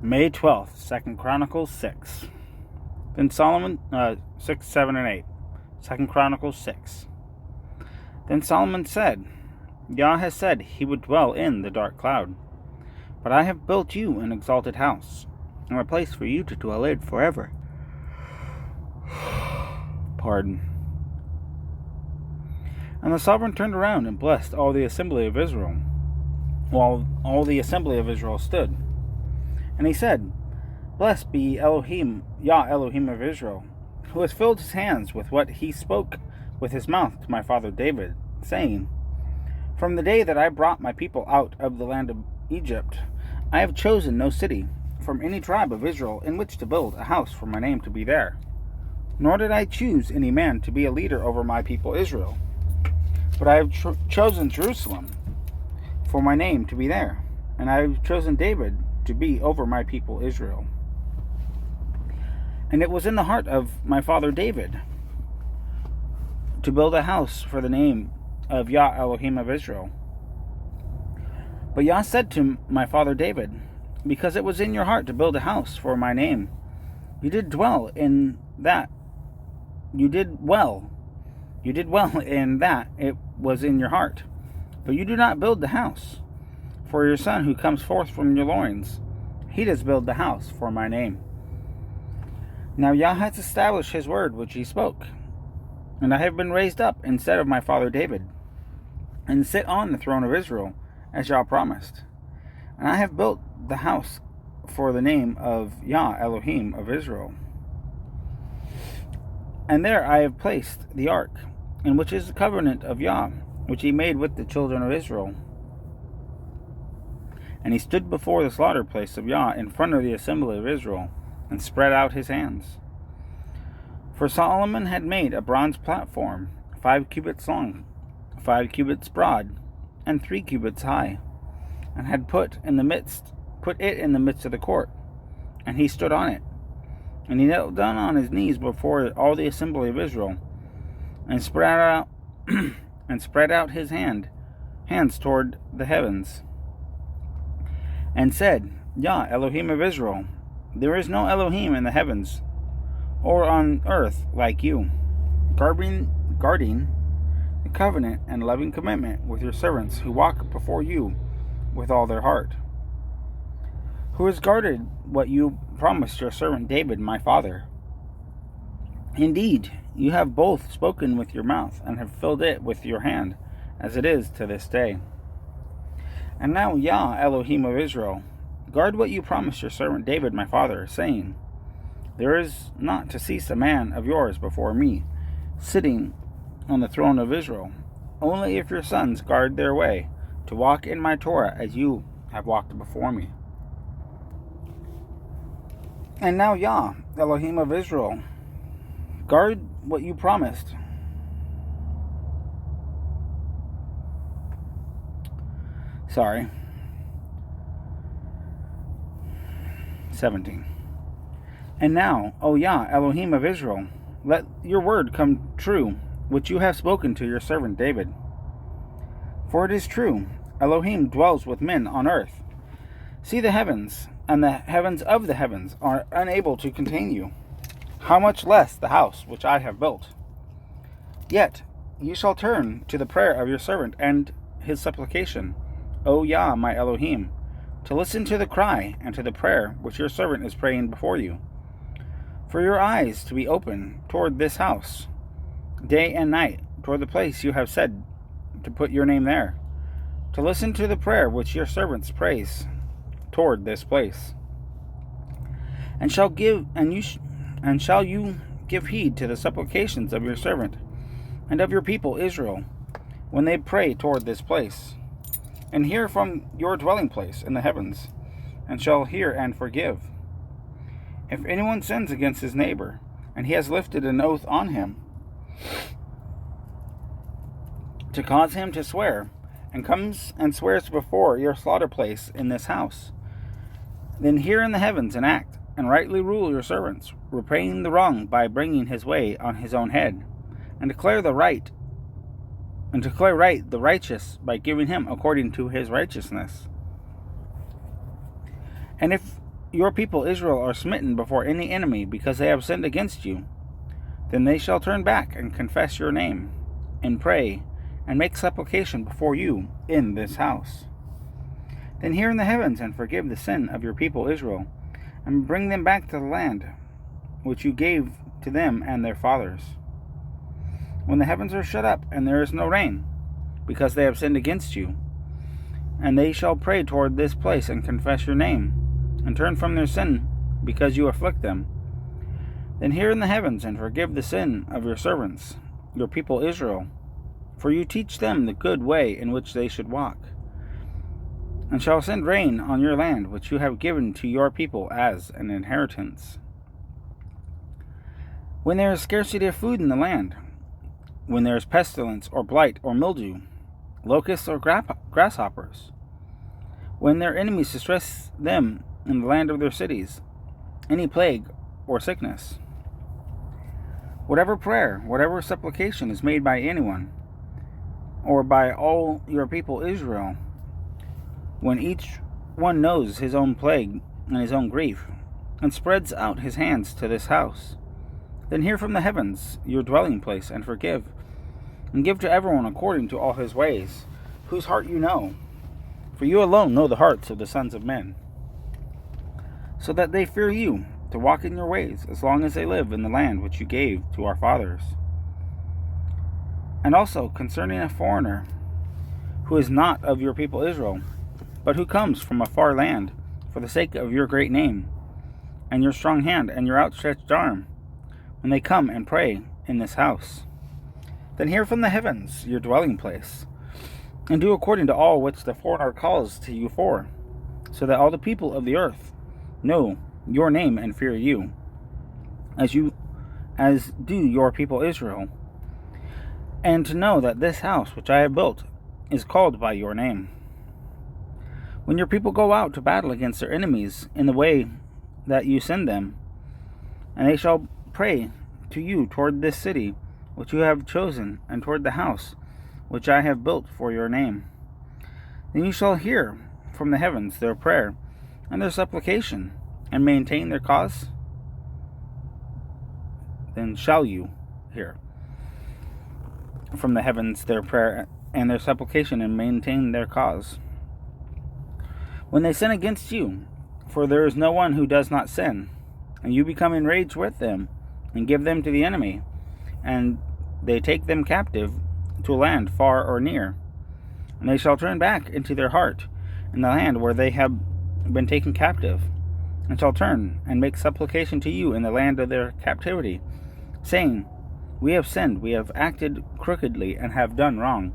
May 12th, 2 Chronicles 6. Then Solomon, 6, 7, and 8. 2 Chronicles 6. Then Solomon said, Yah has said he would dwell in the dark cloud. But I have built you an exalted house, and a place for you to dwell in forever. Pardon. And the sovereign turned around and blessed all the assembly of Israel, while all the assembly of Israel stood. And he said, Blessed be Elohim, Yah Elohim of Israel, who has filled his hands with what he spoke with his mouth to my father David, saying, From the day that I brought my people out of the land of Egypt, I have chosen no city from any tribe of Israel in which to build a house for my name to be there. Nor did I choose any man to be a leader over my people Israel, but I have chosen Jerusalem for my name to be there, and I have chosen David to be over my people Israel. And it was in the heart of my father David to build a house for the name of Yah Elohim of Israel. But Yah said to my father David, Because it was in your heart to build a house for my name, you did well in that. You did well in that it was in your heart. But you do not build the house for your son who comes forth from your loins. He does build the house for my name. Now Yah has established his word which he spoke, and I have been raised up instead of my father David, and sit on the throne of Israel, as Yah promised. And I have built the house for the name of Yah Elohim of Israel. And there I have placed the ark, in which is the covenant of Yah, which he made with the children of Israel. And he stood before the slaughter place of Yah in front of the assembly of Israel, and spread out his hands. For Solomon had made a bronze platform, 5 cubits long, 5 cubits broad, and 3 cubits high, and had put it in the midst of the court, and he stood on it. And he knelt down on his knees before all the assembly of Israel, and spread out his hands toward the heavens, and said, Yah Elohim of Israel, there is no Elohim in the heavens or on earth like you, guarding the covenant and loving commitment with your servants who walk before you with all their heart, who has guarded what you promised your servant David my father. Indeed, you have both spoken with your mouth and have filled it with your hand, as it is to this day. And now, Yah Elohim of Israel, guard what you promised your servant David my father, saying, There is not to cease a man of yours before me, sitting on the throne of Israel, only if your sons guard their way, to walk in my Torah as you have walked before me. And now, Yah Elohim of Israel, guard what you promised. Sorry. 17. And now, O Yah Elohim of Israel, let your word come true, which you have spoken to your servant David. For it is true, Elohim dwells with men on earth. See, the heavens and the heavens of the heavens are unable to contain you. How much less the house which I have built? Yet you shall turn to the prayer of your servant and his supplication, O Yah my Elohim, to listen to the cry and to the prayer which your servant is praying before you. For your eyes to be open toward this house, day and night, toward the place you have said to put your name there, to listen to the prayer which your servants praise toward this place. And shall you give heed to the supplications of your servant and of your people Israel, when they pray toward this place, and hear from your dwelling place in the heavens, and shall hear and forgive. If anyone sins against his neighbor, and he has lifted an oath on him, to cause him to swear, and comes and swears before your slaughter place in this house, then hear in the heavens and act, and rightly rule your servants, repaying the wrong by bringing his way on his own head, and declare right the righteous by giving him according to his righteousness. And if your people Israel are smitten before any enemy because they have sinned against you, then they shall turn back and confess your name, and pray, and make supplication before you in this house. Then hear in the heavens and forgive the sin of your people Israel, and bring them back to the land which you gave to them and their fathers. When the heavens are shut up and there is no rain, because they have sinned against you, and they shall pray toward this place and confess your name, and turn from their sin because you afflict them, then hear in the heavens and forgive the sin of your servants, your people Israel, for you teach them the good way in which they should walk, and shall send rain on your land which you have given to your people as an inheritance. When there is scarcity of food in the land, when there is pestilence or blight or mildew, locusts or grasshoppers, when their enemies distress them in the land of their cities, any plague or sickness, whatever prayer, whatever supplication is made by anyone, or by all your people Israel, when each one knows his own plague and his own grief, and spreads out his hands to this house, then hear from the heavens your dwelling place, and forgive, and give to everyone according to all his ways, whose heart you know. For you alone know the hearts of the sons of men, so that they fear you, to walk in your ways, as long as they live in the land which you gave to our fathers. And also concerning a foreigner, who is not of your people Israel, but who comes from a far land, for the sake of your great name, and your strong hand, and your outstretched arm, when they come and pray in this house. Then hear from the heavens your dwelling place, and do according to all which the foreigner calls to you for, so that all the people of the earth know your name and fear you, as do your people Israel, and to know that this house which I have built is called by your name. When your people go out to battle against their enemies in the way that you send them, and they shall pray to you toward this city which you have chosen, and toward the house which I have built for your name, then you shall hear from the heavens their prayer and their supplication, and maintain their cause. Then shall you hear from the heavens their prayer and their supplication, and maintain their cause. When they sin against you, for there is no one who does not sin, and you become enraged with them, and give them to the enemy, and they take them captive to a land far or near, and they shall turn back into their heart in the land where they have been taken captive, and shall turn and make supplication to you in the land of their captivity, saying, We have sinned, we have acted crookedly, and have done wrong.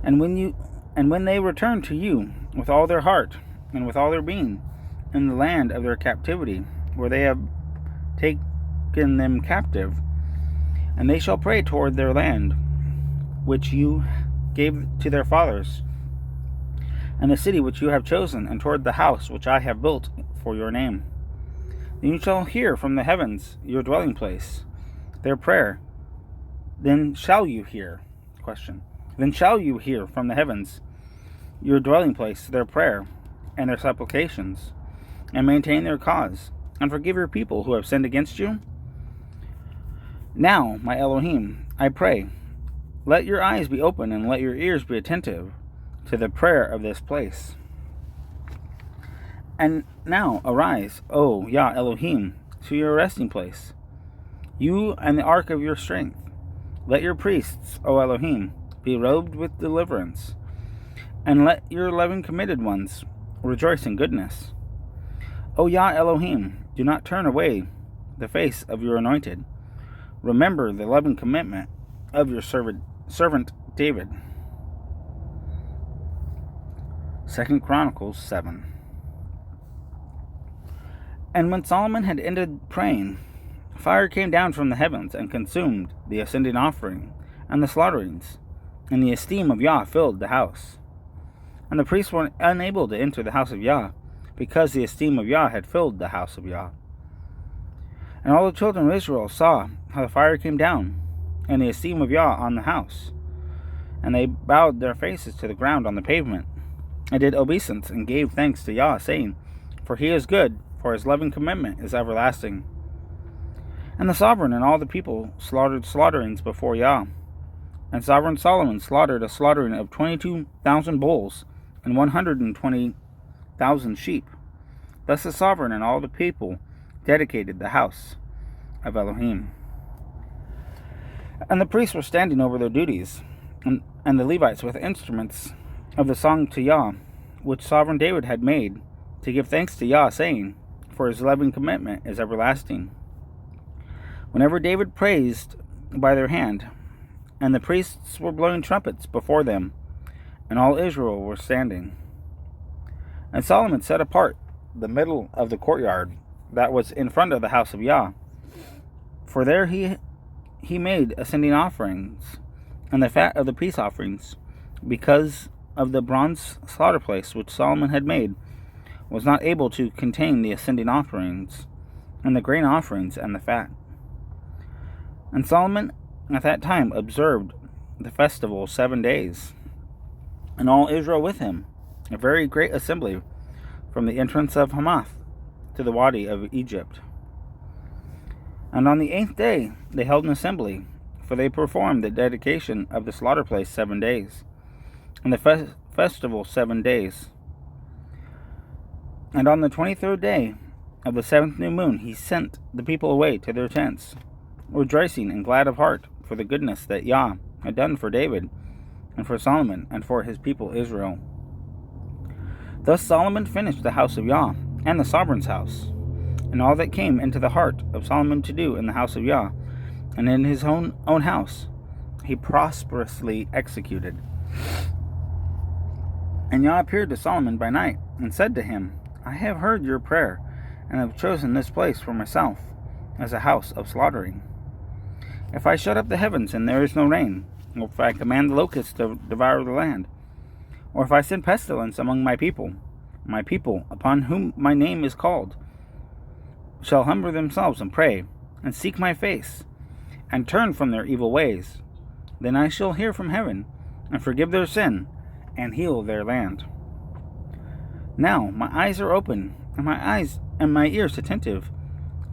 And when they return to you with all their heart and with all their being in the land of their captivity, where they have taken them captive, and they shall pray toward their land which you gave to their fathers, and the city which you have chosen, and toward the house which I have built for your name, then you shall hear from the heavens your dwelling place their prayer. Then shall you hear from the heavens your dwelling place their prayer and their supplications, and maintain their cause, and forgive your people who have sinned against you? Now, my Elohim, I pray, let your eyes be open, and let your ears be attentive to the prayer of this place. And now arise, O Yah Elohim, to your resting place, you and the ark of your strength. Let your priests, O Elohim, be robed with deliverance, and let your loving committed ones rejoice in goodness. O Yah Elohim, do not turn away the face of your anointed. Remember the loving commitment of your servant David. 2 Chronicles 7. And when Solomon had ended praying, fire came down from the heavens and consumed the ascending offering and the slaughterings, and the esteem of Yah filled the house. And the priests were unable to enter the house of Yah, because the esteem of Yah had filled the house of Yah. And all the children of Israel saw how the fire came down, and the esteem of Yah on the house. And they bowed their faces to the ground on the pavement, and did obeisance, and gave thanks to Yah, saying, For he is good, for his loving commitment is everlasting. And the sovereign and all the people slaughtered slaughterings before Yah. And sovereign Solomon slaughtered a slaughtering of 22,000 bulls and 120,000 sheep. Thus the sovereign and all the people dedicated the house of Elohim. And the priests were standing over their duties, and the Levites with instruments of the song to Yah, which sovereign David had made, to give thanks to Yah, saying, For his loving commitment is everlasting. Whenever David praised by their hand, and the priests were blowing trumpets before them, and all Israel were standing. And Solomon set apart the middle of the courtyard that was in front of the house of Yah, for there he made ascending offerings, and the fat of the peace offerings, because of the bronze slaughter place which Solomon had made was not able to contain the ascending offerings, and the grain offerings, and the fat. And Solomon at that time observed the festival 7 days, and all Israel with him, a very great assembly, from the entrance of Hamath to the wadi of Egypt. And on the 8th day they held an assembly, for they performed the dedication of the slaughter place 7 days, and the festival 7 days. And on the 23rd day of the 7th new moon he sent the people away to their tents, rejoicing and glad of heart for the goodness that Yah had done for David, and for Solomon, and for his people Israel. Thus Solomon finished the house of Yah, and the sovereign's house, and all that came into the heart of Solomon to do in the house of Yah, and in his own house, he prosperously executed. And Yah appeared to Solomon by night, and said to him, I have heard your prayer, and have chosen this place for myself, as a house of slaughtering. If I shut up the heavens, and there is no rain, or if I command the locusts to devour the land, or if I send pestilence among my people, upon whom my name is called, shall humble themselves and pray, and seek my face, and turn from their evil ways, then I shall hear from heaven, and forgive their sin, and heal their land. Now my eyes are open, and my ears attentive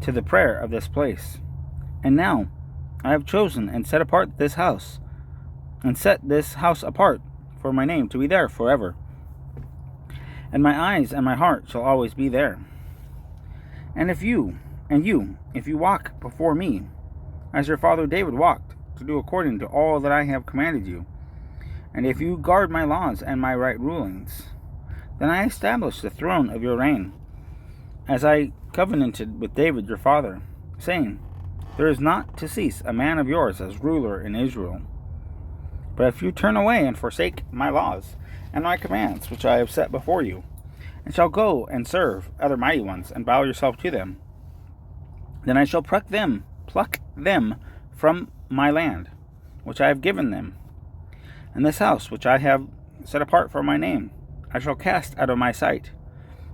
to the prayer of this place. And now I have chosen and set apart this house, and set this house apart for my name to be there forever. And my eyes and my heart shall always be there. And if you walk before me, as your father David walked, to do according to all that I have commanded you, and if you guard my laws and my right rulings, then I establish the throne of your reign, as I covenanted with David your father, saying, There is not to cease a man of yours as ruler in Israel. But if you turn away and forsake my laws and my commands which I have set before you, and shall go and serve other mighty ones, and bow yourself to them, then I shall pluck them from my land, which I have given them, and this house which I have set apart for my name, I shall cast out of my sight,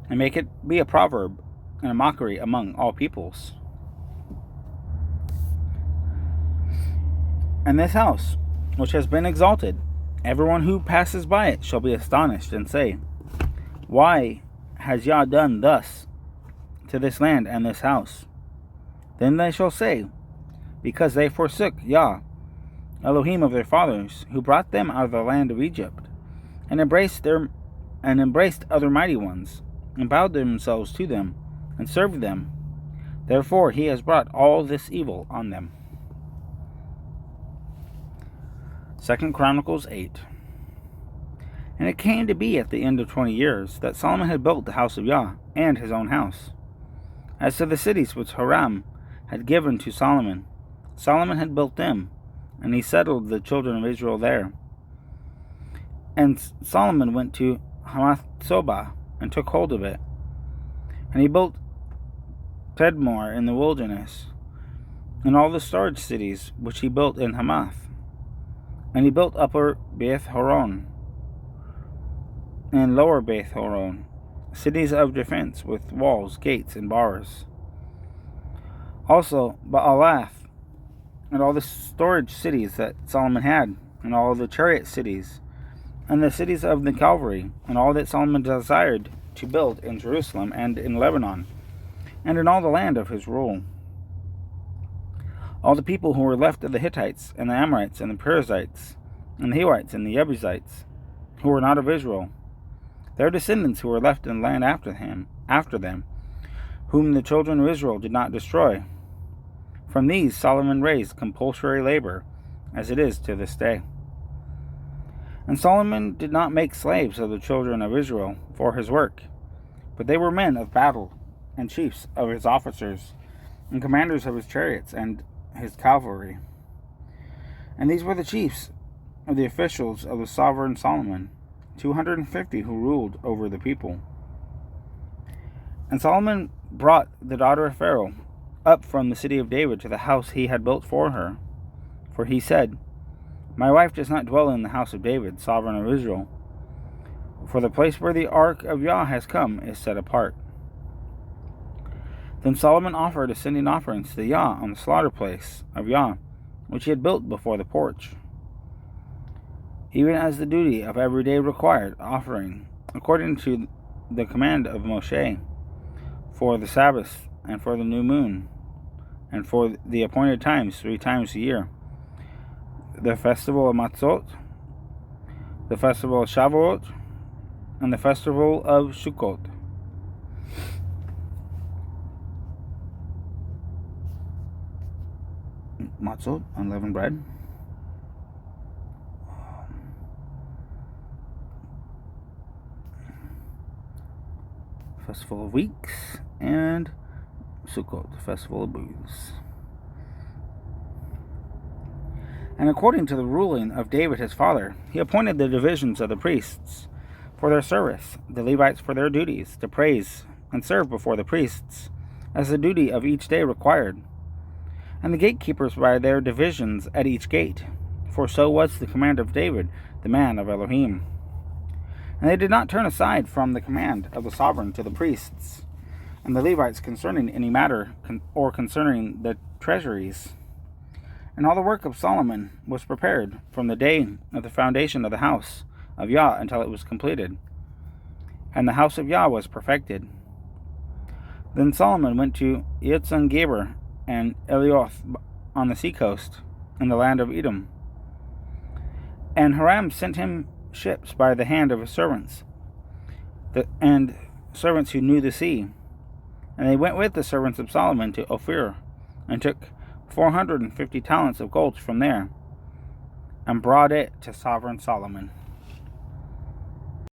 and make it be a proverb and a mockery among all peoples. And this house, which has been exalted, everyone who passes by it shall be astonished, and say, Why has Yah done thus to this land and this house? Then they shall say, Because they forsook Yah, Elohim of their fathers, who brought them out of the land of Egypt, and embraced other mighty ones, and bowed themselves to them, and served them. Therefore he has brought all this evil on them. 2 Chronicles 8. And it came to be at the end of 20 years that Solomon had built the house of Yah, and his own house. As to the cities which Hiram had given to Solomon, Solomon had built them, and he settled the children of Israel there. And Solomon went to Hamath-sobah, and took hold of it. And he built Tedmor in the wilderness, and all the storage cities which he built in Hamath. And he built upper Beth-horon and lower Beth-horon, cities of defense with walls, gates, and bars. Also Baalath, and all the storage cities that Solomon had, and all the chariot cities, and the cities of the cavalry, and all that Solomon desired to build in Jerusalem and in Lebanon, and in all the land of his rule. All the people who were left of the Hittites, and the Amorites, and the Perizzites, and the Hivites, and the Jebusites, who were not of Israel, their descendants who were left in the land after them, whom the children of Israel did not destroy. From these Solomon raised compulsory labor, as it is to this day. And Solomon did not make slaves of the children of Israel for his work, but they were men of battle, and chiefs of his officers, and commanders of his chariots and his cavalry. And these were the chiefs of the officials of the sovereign Solomon, 250 who ruled over the people. And Solomon brought the daughter of Pharaoh up from the city of David to the house he had built for her. For he said, My wife does not dwell in the house of David, sovereign of Israel, for the place where the ark of Yah has come is set apart. Then Solomon offered ascending offerings to Yah on the slaughter place of Yah, which he had built before the porch, even as the duty of every day required, offering, according to the command of Moshe, for the Sabbath, and for the new moon, and for the appointed times 3 times a year, the festival of Matzot, the festival of Shavuot, and the festival of Sukkot. Matzot, unleavened bread. Festival of Weeks, and Sukkot, the festival of booths. And according to the ruling of David his father, he appointed the divisions of the priests for their service, the Levites for their duties, to praise and serve before the priests, as the duty of each day required, and the gatekeepers by their divisions at each gate, for so was the command of David, the man of Elohim. And they did not turn aside from the command of the sovereign to the priests and the Levites concerning any matter or concerning the treasuries. And all the work of Solomon was prepared from the day of the foundation of the house of Yah until it was completed, and the house of Yah was perfected. Then Solomon went to Etzon-Geber and Elioth on the seacoast in the land of Edom. And Hiram sent him ships by the hand of his servants, and servants who knew the sea. And they went with the servants of Solomon to Ophir, and took 450 talents of gold from there, and brought it to sovereign Solomon.